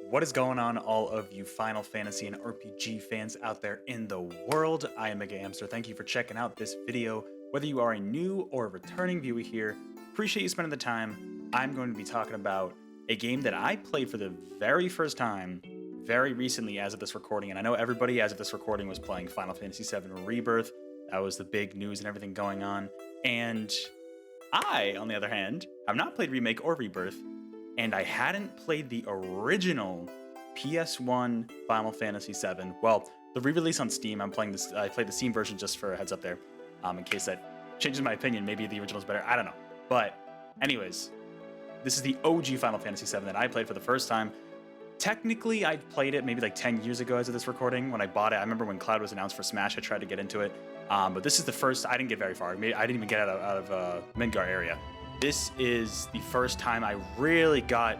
What is going on, all of you Final Fantasy and RPG fans out there in the world? I am MegaAmpster. Thank you for checking out this video. Whether you are a new or a returning viewer here, appreciate you spending the time. I'm going to be talking about a game that I played for the very first time very recently as of this recording. And I know everybody as of this recording was playing Final Fantasy VII Rebirth. That was the big news and everything going on. And I, on the other hand, have not played Remake or Rebirth, and I hadn't played the original PS1 Final Fantasy VII. Well, the re-release on Steam, I played the Steam version just for a heads up there, in case that changes my opinion. Maybe the original's better, I don't know. But anyways, this is the OG Final Fantasy VII that I played for the first time. Technically, I played it maybe like 10 years ago as of this recording when I bought it. I remember when Cloud was announced for Smash, I tried to get into it. But this is the first, I didn't get very far. I didn't even get out of Midgar area. This is the first time I really got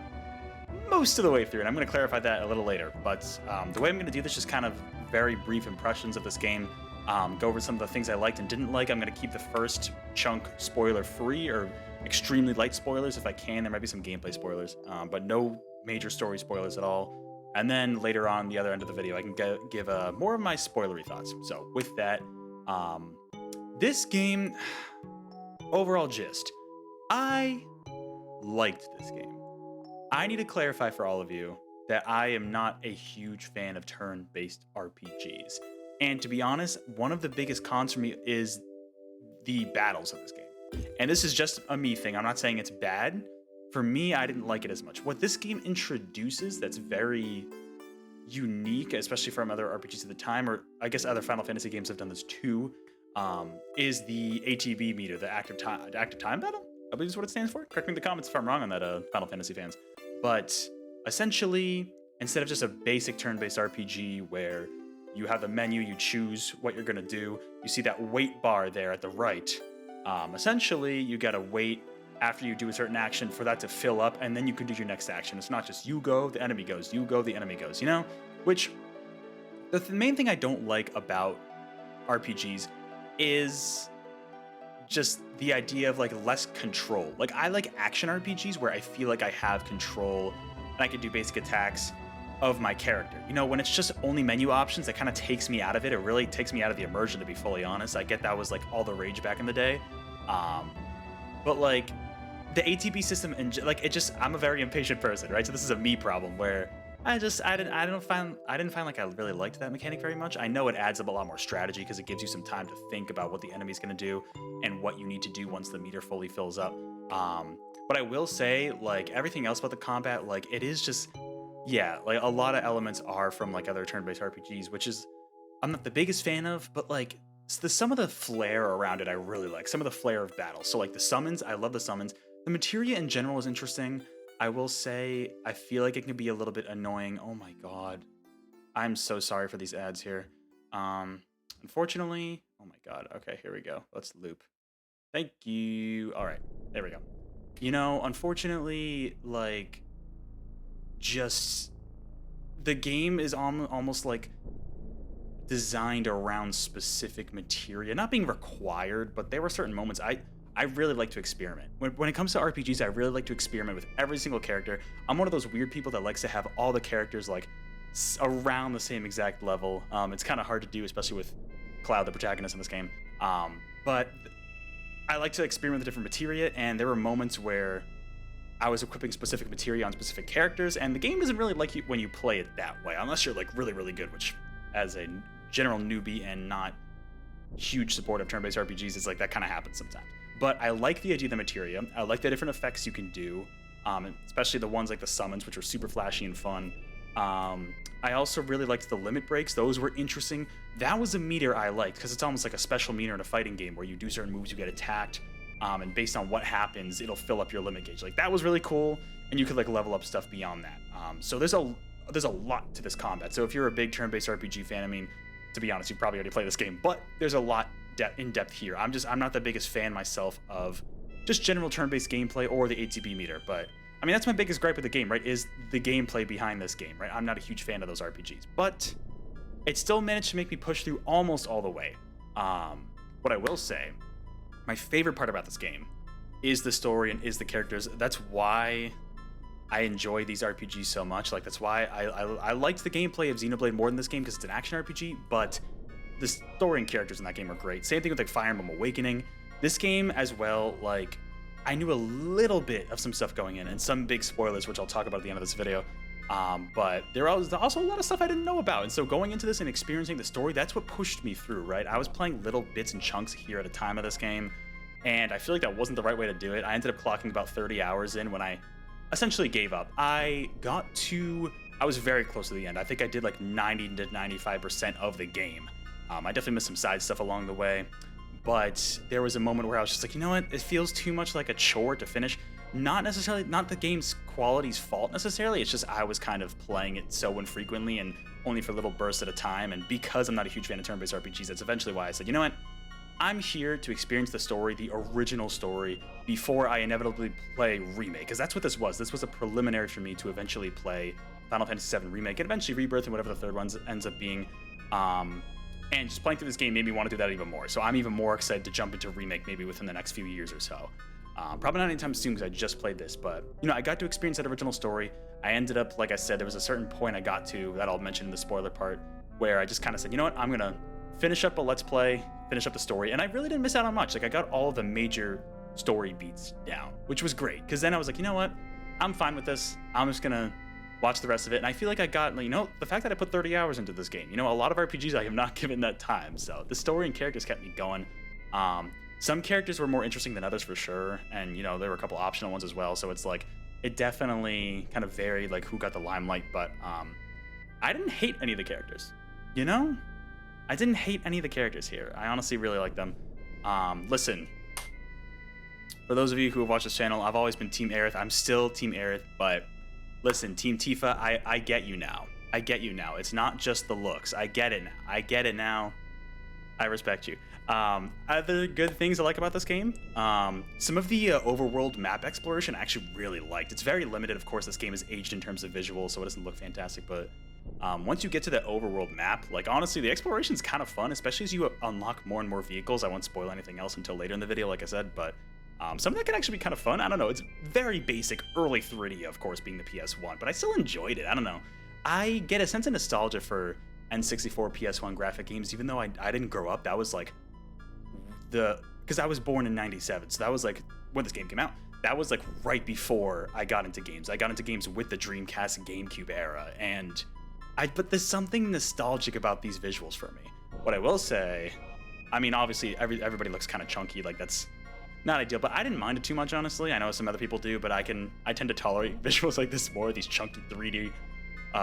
most of the way through, and I'm going to clarify that a little later. But the way I'm going to do this is just kind of very brief impressions of this game, go over some of the things I liked and didn't like. I'm going to keep the first chunk spoiler-free or extremely light spoilers if I can. There might be some gameplay spoilers, but no major story spoilers at all. And then later on the other end of the video, I can give more of my spoilery thoughts. So with that, this game, overall gist, I liked this game. I need to clarify for all of you that I am not a huge fan of turn-based RPGs. And to be honest, one of the biggest cons for me is the battles of this game. And this is just a me thing. I'm not saying it's bad. For me, I didn't like it as much. What this game introduces that's very unique, especially from other RPGs at the time, or I guess other Final Fantasy games have done this too, is the ATB meter, the active time battle, I believe is what it stands for. Correct me in the comments if I'm wrong on that, Final Fantasy fans. But essentially, instead of just a basic turn-based RPG where you have a menu, you choose what you're gonna do, you see that wait bar there at the right. Essentially, you gotta wait after you do a certain action for that to fill up, and then you can do your next action. It's not just you go, the enemy goes, you go, the enemy goes, you know? Which, the main thing I don't like about RPGs is just the idea of like less control. Like I like action RPGs where I feel like I have control and I can do basic attacks of my character. You know, when it's just only menu options, that kind of takes me out of it. It really takes me out of the immersion, to be fully honest. I get that was like all the rage back in the day. But like the ATB system and like it just, I'm a very impatient person, right? So this is a me problem where I didn't find like I really liked that mechanic very much. I know it adds up a lot more strategy because it gives you some time to think about what the enemy's going to do and what you need to do once the meter fully fills up. But I will say, like everything else about the combat, like it is just, yeah, like a lot of elements are from like other turn-based RPGs, which is I'm not the biggest fan of, but like some of the flair around it I really like. Some of the flair of battle. So like the summons, I love the summons. The materia in general is interesting. I will say, I feel like it can be a little bit annoying. Oh my god. I'm so sorry for these ads here. Unfortunately, oh my god. Okay, here we go. Let's loop. Thank you. All right, there we go. You know, unfortunately, like, just the game is almost like designed around specific materia, not being required, but there were certain moments I really like to experiment. When it comes to RPGs, I really like to experiment with every single character. I'm one of those weird people that likes to have all the characters like around the same exact level. It's kind of hard to do, especially with Cloud, the protagonist in this game. But I like to experiment with different materia, and there were moments where I was equipping specific materia on specific characters, and the game doesn't really like you when you play it that way, unless you're like really, really good, which as a general newbie and not huge support of turn-based RPGs, it's like that kind of happens sometimes. But I like the idea of the materia. I like the different effects you can do, especially the ones like the summons, which are super flashy and fun. I also really liked the limit breaks. Those were interesting. That was a meter I liked because it's almost like a special meter in a fighting game where you do certain moves, you get attacked, and based on what happens, it'll fill up your limit gauge. Like that was really cool, and you could like level up stuff beyond that. So there's a lot to this combat. So if you're a big turn-based RPG fan, I mean, to be honest, you probably already played this game, but there's a lot in depth here. I'm not the biggest fan myself of just general turn-based gameplay or the ATB meter, but I mean that's my biggest gripe with the game, right? Is the gameplay behind this game, right? I'm not a huge fan of those RPGs, but it still managed to make me push through almost all the way. What I will say, my favorite part about this game is the story and is the characters. That's why I enjoy these RPGs so much. Like that's why I liked the gameplay of Xenoblade more than this game because it's an action RPG, but the story and characters in that game are great. Same thing with like Fire Emblem Awakening. This game as well, like I knew a little bit of some stuff going in and some big spoilers, which I'll talk about at the end of this video. But there was also a lot of stuff I didn't know about. And so going into this and experiencing the story, that's what pushed me through, right? I was playing little bits and chunks here at a time of this game. And I feel like that wasn't the right way to do it. I ended up clocking about 30 hours in when I essentially gave up. I was very close to the end. I think I did like 90 to 95% of the game. I definitely missed some side stuff along the way. But there was a moment where I was just like, you know what? It feels too much like a chore to finish. Not the game's quality's fault necessarily. It's just I was kind of playing it so infrequently and only for little bursts at a time. And because I'm not a huge fan of turn-based RPGs, that's eventually why I said, you know what? I'm here to experience the story, the original story, before I inevitably play Remake. Because that's what this was. This was a preliminary for me to eventually play Final Fantasy VII Remake and eventually Rebirth and whatever the third one ends up being. And just playing through this game made me want to do that even more. So I'm even more excited to jump into Remake maybe within the next few years or so. Probably not anytime soon because I just played this, but you know, I got to experience that original story. I ended up, like I said, there was a certain point I got to that I'll mention in the spoiler part where I just kind of said, you know what, I'm gonna finish up a Let's Play, finish up the story, and I really didn't miss out on much. Like I got all of the major story beats down, which was great because then I was like, you know what, I'm fine with this. I'm just gonna watch the rest of it, and I feel like I got, you know, the fact that I put 30 hours into this game. You know, a lot of RPGs I have not given that time, so the story and characters kept me going. Some characters were more interesting than others for sure, and you know there were a couple optional ones as well. So it's like it definitely kind of varied like who got the limelight. But I didn't hate any of the characters. You know, I didn't hate any of the characters here. I honestly really like them. Listen, for those of you who have watched this channel, I've always been Team Aerith. I'm still Team Aerith, but listen, Team Tifa, I get you now. I get you now. It's not just the looks. I get it now. I get it now. I respect you. Other good things I like about this game, some of the overworld map exploration I actually really liked. It's very limited, of course. This game is aged in terms of visual, so it doesn't look fantastic, but once you get to the overworld map, like honestly, the exploration is kind of fun, especially as you unlock more and more vehicles. I won't spoil anything else until later in the video, like I said, but some of that can actually be kind of fun. I don't know. It's very basic, early 3D, of course, being the PS1, but I still enjoyed it. I don't know. I get a sense of nostalgia for N64 PS1 graphic games, even though I didn't grow up. That was like because I was born in 97, so that was like when this game came out. That was like right before I got into games. I got into games with the Dreamcast and GameCube era, and but there's something nostalgic about these visuals for me. What I will say, I mean, obviously everybody looks kind of chunky, like that's not ideal, but I didn't mind it too much, honestly. I know some other people do, but I tend to tolerate visuals like this more, these chunky 3D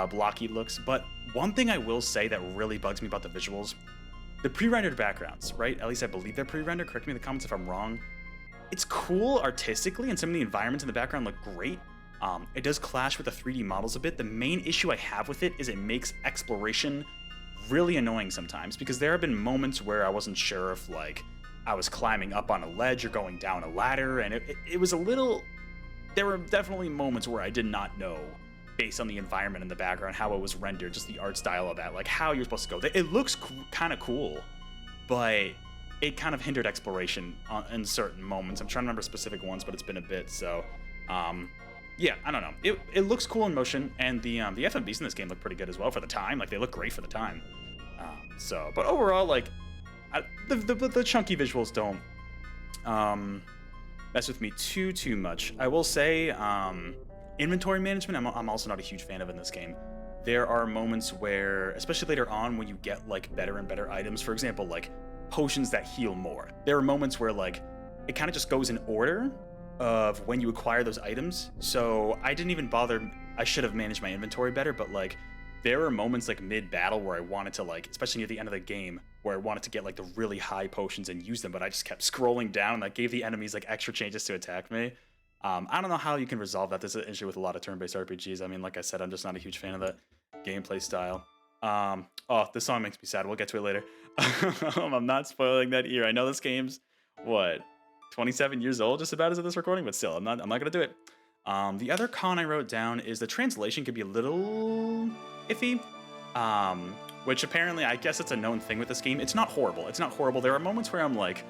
blocky looks. But one thing I will say that really bugs me about the visuals, the pre-rendered backgrounds, right? At least I believe they're pre-rendered. Correct me in the comments if I'm wrong. It's cool artistically, and some of the environments in the background look great. It does clash with the 3D models a bit. The main issue I have with it is it makes exploration really annoying sometimes, because there have been moments where I wasn't sure if like I was climbing up on a ledge or going down a ladder, and it was a little, there were definitely moments where I did not know, based on the environment in the background, how it was rendered, just the art style of that, like how you're supposed to go. It looks kind of cool, but it kind of hindered exploration in certain moments. I'm trying to remember specific ones, but it's been a bit, so yeah, I don't know. It looks cool in motion, and the FMVs in this game look pretty good as well for the time. Like they look great for the time. But overall, like the chunky visuals don't mess with me too much. I will say, inventory management, I'm also not a huge fan of in this game. There are moments where, especially later on, when you get like better and better items, for example, like potions that heal more. There are moments where like it kind of just goes in order of when you acquire those items. So I didn't even bother. I should have managed my inventory better, but like there were moments like mid-battle where I wanted to, like, especially near the end of the game, where I wanted to get like the really high potions and use them, but I just kept scrolling down and that gave the enemies like extra chances to attack me. I don't know how you can resolve that. This is an issue with a lot of turn-based RPGs. I mean, like I said, I'm just not a huge fan of that gameplay style. Oh, this song makes me sad. We'll get to it later. I'm not spoiling that ear. I know this game's, what, 27 years old just about as of this recording, but still, I'm not gonna do it. The other con I wrote down is the translation could be a little iffy, which apparently, I guess it's a known thing with this game. It's not horrible. It's not horrible. There are moments where I'm like,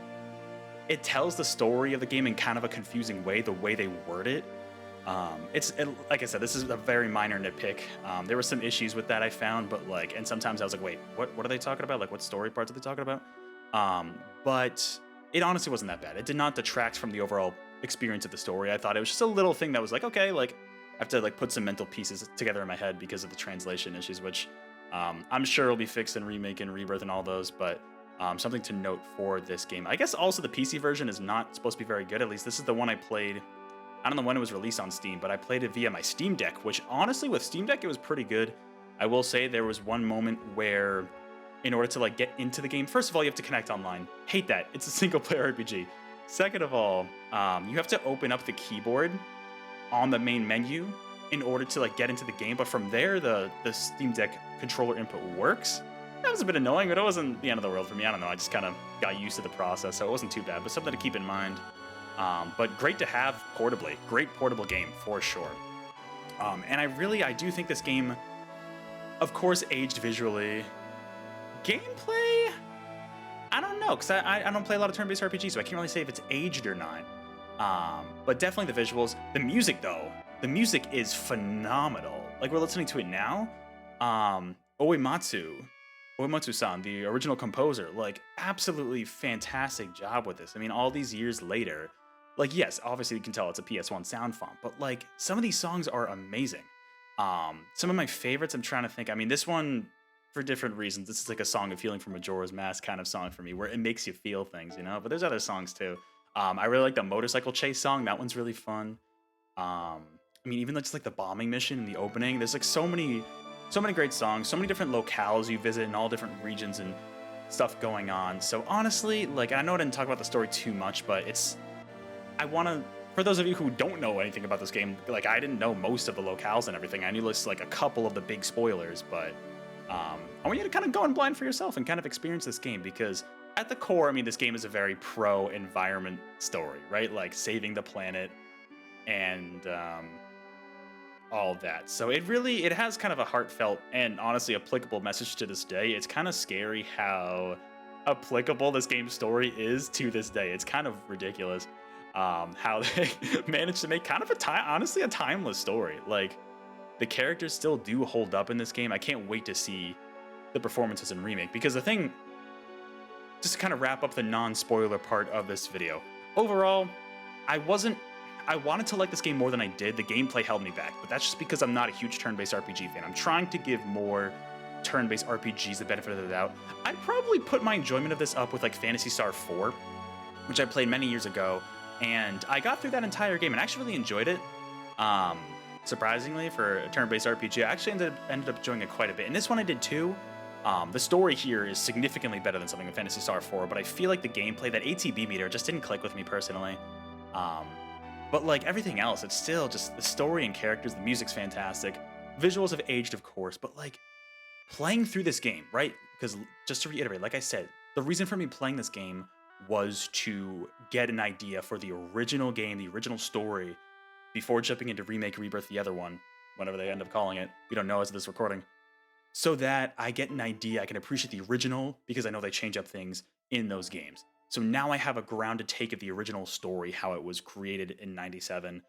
it tells the story of the game in kind of a confusing way, the way they word it. Like I said, this is a very minor nitpick. There were some issues with that I found, but like, and sometimes I was like, wait, what are they talking about? Like, what story parts are they talking about? But it honestly wasn't that bad. It did not detract from the overall experience of the story. I thought it was just a little thing that was like, okay, like I have to like put some mental pieces together in my head because of the translation issues, which I'm sure will be fixed in Remake and Rebirth and all those, but something to note for this game. I guess also the PC version is not supposed to be very good. At least this is the one I played. I don't know when it was released on Steam, but I played it via my Steam Deck, which honestly with Steam Deck, it was pretty good. I will say there was one moment where in order to like get into the game, first of all, you have to connect online. Hate that. It's a single player RPG. Second of all, you have to open up the keyboard on the main menu in order to like get into the game. But from there, the Steam Deck controller input works. That was a bit annoying, but it wasn't the end of the world for me. I don't know. I just kind of got used to the process, so it wasn't too bad, but something to keep in mind. But great to have portably. Great portable game for sure. And I do think this game, of course, aged visually. Gameplay, I don't know, because I don't play a lot of turn-based RPGs, so I can't really say if it's aged or not. But definitely the visuals. The music, though, the music is phenomenal. Like, we're listening to it now. Uematsu-san, the original composer, like, absolutely fantastic job with this. I mean, all these years later, like, yes, obviously you can tell it's a PS1 sound font, but, like, some of these songs are amazing. Some of my favorites, I'm trying to think. I mean, this one, for different reasons, this is like a Song of Healing from Majora's Mask kind of song for me, where it makes you feel things, you know? But there's other songs, too. I really like the motorcycle chase song. That one's really fun. I mean, even just like the bombing mission in the opening, there's like so many great songs, so many different locales you visit in all different regions and stuff going on. So honestly, like, I know I didn't talk about the story too much, but for those of you who don't know anything about this game, like, I didn't know most of the locales and everything. I knew just like a couple of the big spoilers, but I want you to kind of go in blind for yourself and kind of experience this game, because at the core, I mean, this game is a very pro-environment story, right? Like saving the planet and all that. So it has kind of a heartfelt and honestly applicable message to this day. It's kind of scary how applicable this game's story is to this day. It's kind of ridiculous how they managed to make kind of honestly a timeless story. Like, the characters still do hold up in this game. I can't wait to see the performances in Remake, because the thing, just to kind of wrap up the non-spoiler part of this video, overall, I wanted to like this game more than I did. The gameplay held me back, but that's just because I'm not a huge turn-based RPG fan. I'm trying to give more turn-based RPGs the benefit of the doubt. I'd probably put my enjoyment of this up with like Phantasy Star 4, which I played many years ago, and I got through that entire game and actually really enjoyed it. Surprisingly, for a turn-based RPG, I actually ended up enjoying it quite a bit. And this one I did too. The story here is significantly better than something in Phantasy Star 4, but I feel like the gameplay, that ATB meter, just didn't click with me personally. But like everything else, it's still just the story and characters, the music's fantastic. Visuals have aged, of course, but like playing through this game, right? Because just to reiterate, like I said, the reason for me playing this game was to get an idea for the original game, the original story, before jumping into Remake, Rebirth, the other one, whatever they end up calling it. We don't know as of this recording. So that I get an idea, I can appreciate the original, because I know they change up things in those games. So now I have a grounded take of the original story, how it was created in 97,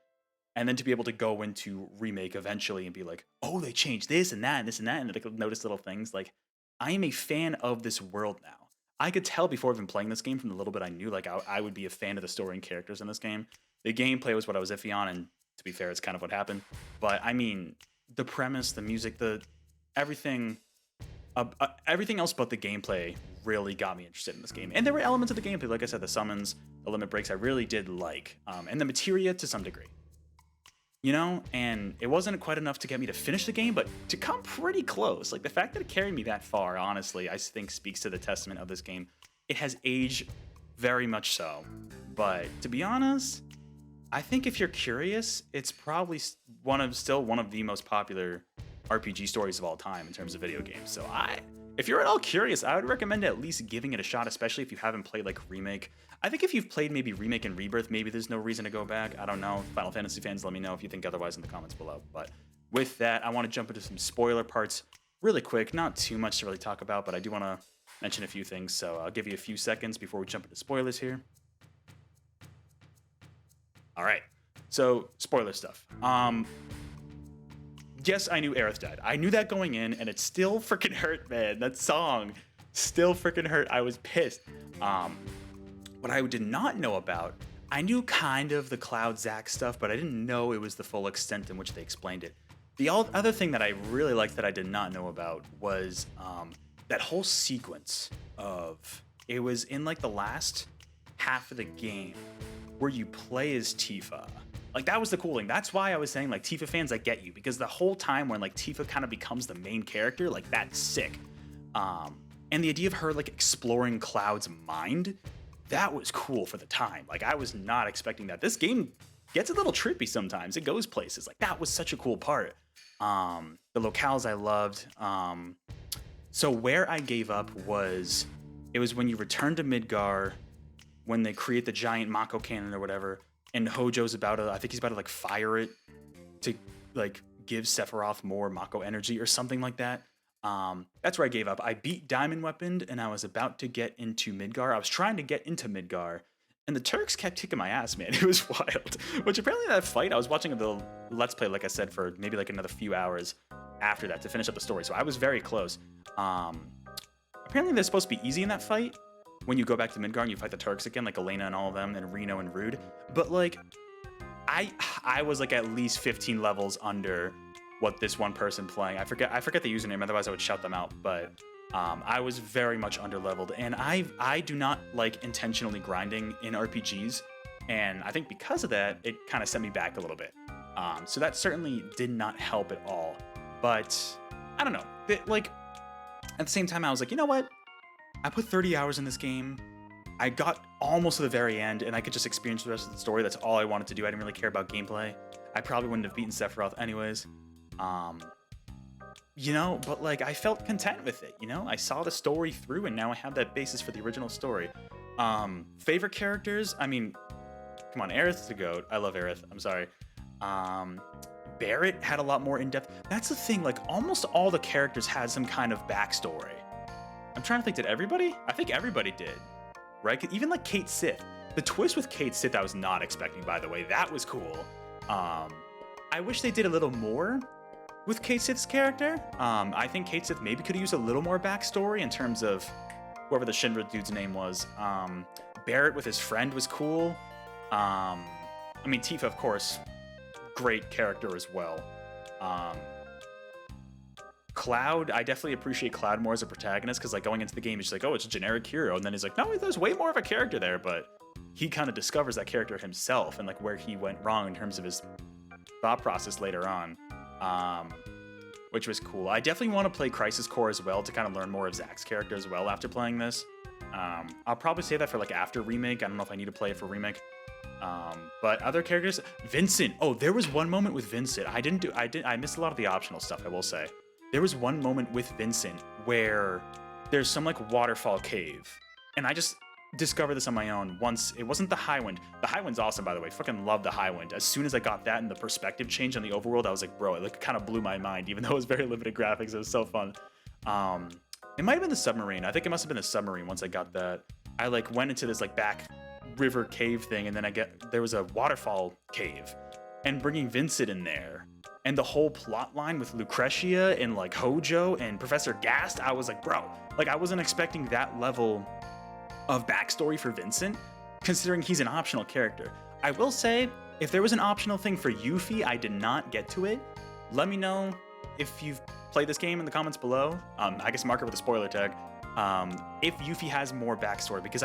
and then to be able to go into Remake eventually and be like, oh, they changed this and that and this and that, and like notice little things. Like, I am a fan of this world now. I could tell before even playing this game, from the little bit I knew, like I would be a fan of the story and characters in this game. The gameplay was what I was iffy on, and to be fair, it's kind of what happened. But I mean, the premise, the music, everything else but the gameplay really got me interested in this game. And there were elements of the gameplay, like I said, the summons, the limit breaks, I really did like, and the materia to some degree. You know, and it wasn't quite enough to get me to finish the game, but to come pretty close. Like, the fact that it carried me that far, honestly, I think speaks to the testament of this game. It has aged very much so. But to be honest, I think if you're curious, it's probably still one of the most popular RPG stories of all time in terms of video games. So if you're at all curious, I would recommend at least giving it a shot, especially if you haven't played like Remake. I think if you've played maybe Remake and Rebirth, maybe there's no reason to go back. I don't know. Final Fantasy fans, let me know if you think otherwise in the comments below. But with that, I want to jump into some spoiler parts really quick. Not too much to really talk about, but I do want to mention a few things. So I'll give you a few seconds before we jump into spoilers here. All right. So spoiler stuff. Yes, I knew Aerith died. I knew that going in, and it still freaking hurt, man. That song still freaking hurt. I was pissed. What I did not know about, I knew kind of the Cloud Zack stuff, but I didn't know it was the full extent in which they explained it. The other thing that I really liked that I did not know about was that whole sequence of, it was in like the last half of the game where you play as Tifa. Like, that was the cool thing. That's why I was saying, like, Tifa fans, I get you, because the whole time when like Tifa kind of becomes the main character, like, that's sick. And the idea of her like exploring Cloud's mind, that was cool for the time. Like, I was not expecting that. This game gets a little trippy sometimes. It goes places. Like, that was such a cool part. The locales I loved. So where I gave up was, it was when you return to Midgar, when they create the giant Mako cannon or whatever, and Hojo's about to, I think he's about to like fire it to like give Sephiroth more Mako energy or something like that. That's where I gave up. I beat Diamond Weaponed and I was about to get into Midgar. I was trying to get into Midgar and the Turks kept kicking my ass, man. It was wild. Which apparently that fight, I was watching the Let's Play, like I said, for maybe like another few hours after that to finish up the story. So I was very close. Apparently they're supposed to be easy in that fight when you go back to Midgar and you fight the Turks again, like Elena and all of them, and Reno and Rude. But like, I was like at least 15 levels under what this one person playing. I forget the username, otherwise I would shout them out. But I was very much under leveled, and I do not like intentionally grinding in RPGs, and I think because of that, it kind of set me back a little bit. So that certainly did not help at all. But I don't know. Like, at the same time, I was like, you know what? I put 30 hours in this game. I got almost to the very end, and I could just experience the rest of the story. That's all I wanted to do. I didn't really care about gameplay. I probably wouldn't have beaten Sephiroth anyways. You know, but like, I felt content with it, you know? I saw the story through, and now I have that basis for the original story. Favorite characters? I mean, come on, Aerith's the GOAT. I love Aerith. I'm sorry. Barrett had a lot more in-depth. That's the thing, like, almost all the characters had some kind of backstory. I'm trying to think, did everybody? I think everybody did, right? Even like Kate Sith. The twist with Kate Sith I was not expecting, by the way. That was cool. I wish they did a little more with Kate Sith's character. I think Kate Sith maybe could have used a little more backstory in terms of whoever the Shinra dude's name was. Barrett with his friend was cool. I mean, Tifa, of course, great character as well. Cloud, I definitely appreciate Cloud more as a protagonist, because like going into the game, he's just like, oh, it's a generic hero, and then he's like, no, there's way more of a character there, but he kind of discovers that character himself and like where he went wrong in terms of his thought process later on, which was cool. I definitely want to play Crisis Core as well to kind of learn more of Zack's character as well after playing this. I'll probably say that for like after Remake. I don't know if I need to play it for Remake. But other characters, Vincent. Oh, there was one moment with Vincent. I missed a lot of the optional stuff, I will say. There was one moment with Vincent where there's some like waterfall cave, and I just discovered this on my own once. It wasn't the Highwind. The Highwind's awesome, by the way. Fucking love the Highwind. As soon as I got that and the perspective change on the overworld, I was like, bro, it like kind of blew my mind, even though it was very limited graphics. It was so fun. It might have been the submarine. I think it must have been the submarine. Once I got that, I like went into this like back river cave thing, and then there was a waterfall cave, and bringing Vincent in there, and the whole plot line with Lucretia and like Hojo and Professor Gast, I was like, bro, like I wasn't expecting that level of backstory for Vincent, considering he's an optional character. I will say, if there was an optional thing for Yuffie, I did not get to it. Let me know if you've played this game in the comments below. I guess mark it with a spoiler tag. If Yuffie has more backstory, because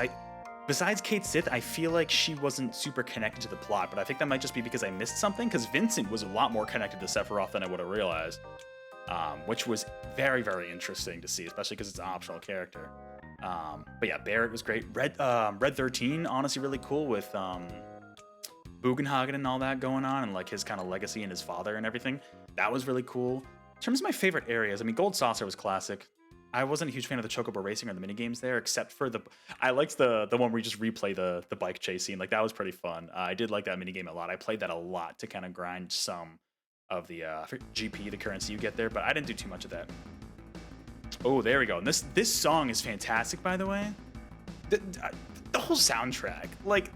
besides Kate Sith, I feel like she wasn't super connected to the plot, but I think that might just be because I missed something, because Vincent was a lot more connected to Sephiroth than I would have realized, which was very, very interesting to see, especially because it's an optional character. But yeah, Barrett was great. Red 13, honestly, really cool with Bugenhagen and all that going on, and like his kind of legacy and his father and everything. That was really cool. In terms of my favorite areas, I mean, Gold Saucer was classic. I wasn't a huge fan of the Chocobo Racing or the minigames there, except for I liked the one where you just replay the bike chase scene. Like, that was pretty fun. I did like that minigame a lot. I played that a lot to kind of grind some of the GP, the currency you get there, but I didn't do too much of that. Oh, there we go. And this song is fantastic, by the way. The whole soundtrack, like,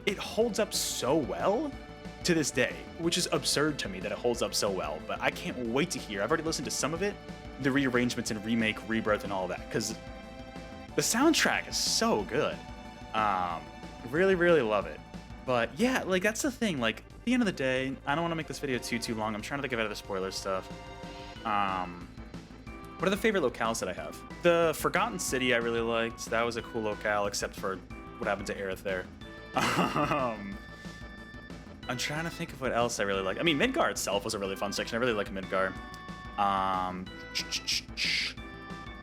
it holds up so well. to this day, which is absurd to me that it holds up so well. But I can't wait to hear. I've already listened to some of it, the rearrangements and remake, rebirth, and all that, because the soundtrack is so good. Really, really love it. But yeah, like that's the thing. Like at the end of the day, I don't want to make this video too long. I'm trying to think of other spoiler stuff. What are the favorite locales that I have? The Forgotten City I really liked. That was a cool locale, except for what happened to Aerith there. I'm trying to think of what else I really like. I mean, Midgar itself was a really fun section. I really like Midgar.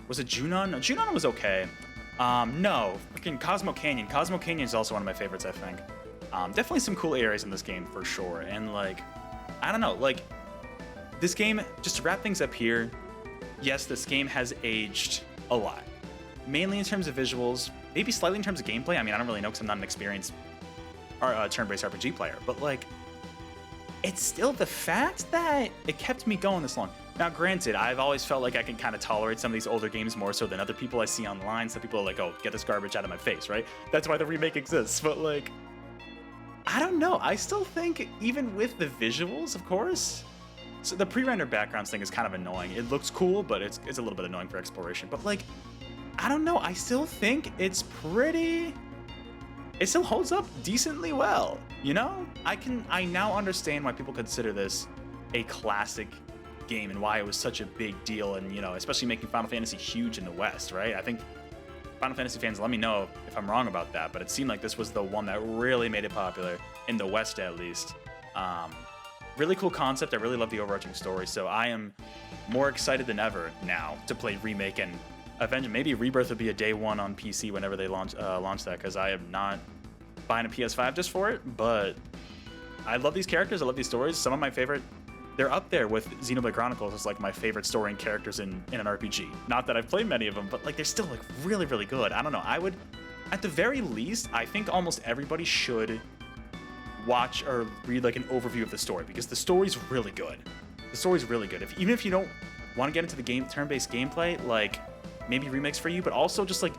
Was it Junon? No, Junon was okay. No, freaking Cosmo Canyon. Cosmo Canyon is also one of my favorites, I think. Definitely some cool areas in this game for sure. And like, I don't know, like this game, just to wrap things up here, yes, this game has aged a lot. Mainly in terms of visuals, maybe slightly in terms of gameplay. I mean, I don't really know because I'm not an experienced turn-based RPG player, but like, it's still the fact that it kept me going this long. Now, granted, I've always felt like I can kind of tolerate some of these older games more so than other people I see online. Some people are like, oh, get this garbage out of my face, right? That's why the remake exists. But like, I don't know. I still think even with the visuals, of course, so the pre-rendered backgrounds thing is kind of annoying. It looks cool, but it's a little bit annoying for exploration. But like, I don't know. I still think it's pretty... It still holds up decently well, you know? I now understand why people consider this a classic game and why it was such a big deal, and you know, especially making Final Fantasy huge in the West, right? I think Final Fantasy fans, let me know if I'm wrong about that, but it seemed like this was the one that really made it popular, in the West at least. Really cool concept. I really love the overarching story, so I am more excited than ever now to play Remake and Avengers. Maybe Rebirth would be a day one on PC whenever they launch that, because I am not buying a PS5 just for it, but I love these characters. I love these stories. Some of my favorite, they're up there with Xenoblade Chronicles as like my favorite story and characters in an RPG. Not that I've played many of them, but like they're still like really, really good. I don't know. I would, at the very least, I think almost everybody should watch or read like an overview of the story, because the story's really good. The story's really good. Even if you don't want to get into the game turn-based gameplay, like maybe remakes for you, but also just like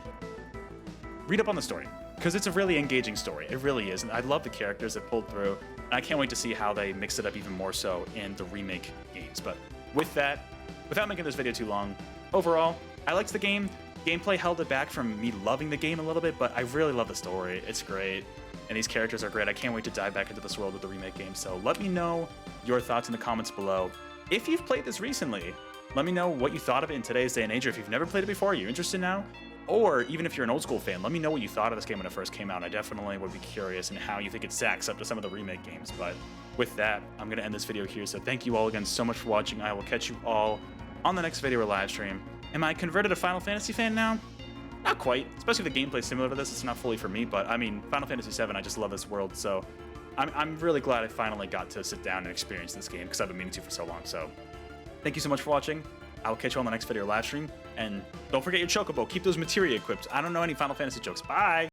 read up on the story, because it's a really engaging story. It really is. And I love the characters that pulled through. And I can't wait to see how they mix it up even more so in the remake games. But with that, without making this video too long, overall, I liked the game. Gameplay held it back from me loving the game a little bit, but I really love the story. It's great. And these characters are great. I can't wait to dive back into this world with the remake game. So let me know your thoughts in the comments below. If you've played this recently, let me know what you thought of it in today's day and age. Or if you've never played it before, you're interested now, or even if you're an old school fan, let me know what you thought of this game when it first came out. I definitely would be curious in how you think it stacks up to some of the remake games. But with that, I'm going to end this video here. So thank you all again so much for watching. I will catch you all on the next video or live stream. Am I converted a Final Fantasy fan now? Not quite, especially if the gameplay's similar to this. It's not fully for me, but I mean, Final Fantasy VII, I just love this world. So I'm really glad I finally got to sit down and experience this game, because I've been meaning to for so long. So thank you so much for watching. I'll catch you on the next video or live stream. And don't forget your Chocobo. Keep those materia equipped. I don't know any Final Fantasy jokes. Bye!